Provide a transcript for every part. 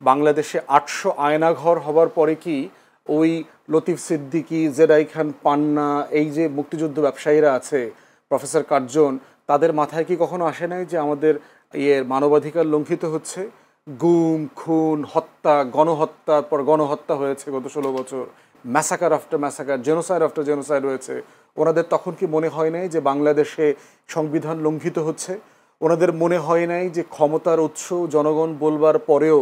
বাংলাদেশে 800 আয়নাঘর হবার পরে কি ওই লতিফ সিদ্দিকী, জেডাই খান পান্না, এই যে মুক্তিযুদ্ধ ব্যবসায়ীরা আছে, প্রফেসর কার্জন, তাদের মাথায় কি কখনো আসে নাই যে আমাদের মানবাধিকার লঙ্ঘিত হচ্ছে? গুম, খুন, হত্যা, গণহত্যার পর গণহত্যা হয়েছে গত 16 বছর, massacre after massacre, genocide after genocide হয়েছে। ওনাদের তখন কি মনে হয় নাই যে বাংলাদেশে সংবিধান লঙ্ঘিত হচ্ছে? ওনাদের মনে হয় নাই যে ক্ষমতার উৎস জনগণ বলবার পরেও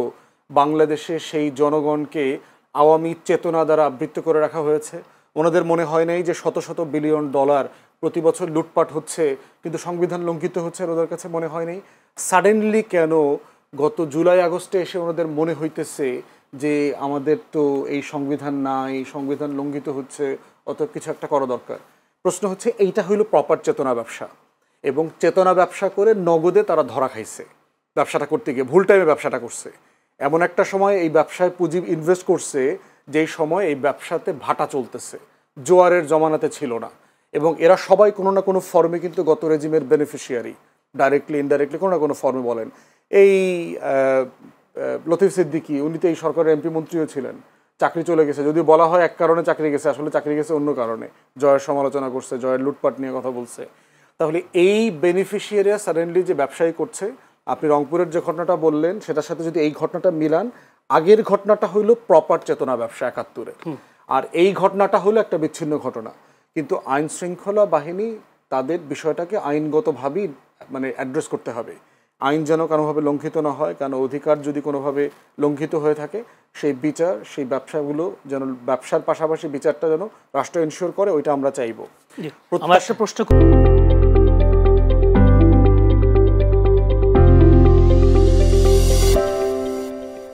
বাংলাদেশে সেই জনগণকে আওয়ামী চেতনা দ্বারা আবৃত্ত করে রাখা হয়েছে? ওনাদের মনে হয় নাই যে শত শত বিলিয়ন ডলার প্রতি বছর লুটপাট হচ্ছে কিন্তু সংবিধান লঙ্ঘিত হচ্ছে? ওদের কাছে মনে হয় নাই? সাডেনলি কেন গত জুলাই আগস্টে এসে ওনাদের মনে হইতেছে যে আমাদের তো এই সংবিধান নাই, সংবিধান লঙ্ঘিত হচ্ছে, অত কিছু একটা করা দরকার? প্রশ্ন হচ্ছে এইটা হইল প্রপার চেতনা ব্যবসা, এবং চেতনা ব্যবসা করে নগদে তারা ধরা খাইছে। ব্যবসাটা করতে গিয়ে ভুল টাইমে ব্যবসাটা করছে। এমন একটা সময় এই ব্যবসায় পুঁজি ইনভেস্ট করছে যেই সময় এই ব্যবসাতে ভাটা চলতেছে, জোয়ারের জমানাতে ছিল না। এবং এরা সবাই কোনো না কোনো ফর্মে কিন্তু গত রেজিমের বেনিফিশিয়ারি, ডাইরেক্টলি ইনডাইরেক্টলি কোনো না কোনো ফর্মে। বলেন এই লতিফ সিদ্দিকী, উনি তো এই সরকারের এমপি মন্ত্রীও ছিলেন, চাকরি চলে গেছে, যদি বলা হয় এক কারণে চাকরি গেছে, আসলে চাকরি গেছে অন্য কারণে। জয়ের সমালোচনা করছে, জয়ের লুটপাট নিয়ে কথা বলছে। তাহলে এই বেনিফিশিয়ারিরা সাডেনলি যে ব্যবসায়ী করছে, আপনি রংপুরের যে ঘটনাটা বললেন সেটার সাথে যদি এই ঘটনাটা মিলান, আগের ঘটনাটা হইল প্রপার চেতনা ব্যবসা 71-এ, আর এই ঘটনাটা হলো একটা বিচ্ছিন্ন ঘটনা। কিন্তু আইন শৃঙ্খলা বাহিনী তাদের বিষয়টাকে আইনগতভাবেই মানে অ্যাড্রেস করতে হবে। আইন যেন কোনোভাবে লঙ্ঘিত না হয়, কারণ অধিকার যদি কোনোভাবে লঙ্ঘিত হয়ে থাকে সেই বিচার, সেই ব্যবসাগুলো যেন, ব্যবসার পাশাপাশি বিচারটা যেন রাষ্ট্র এনশিওর করে, ওইটা আমরা চাইব। আমার একটা প্রশ্ন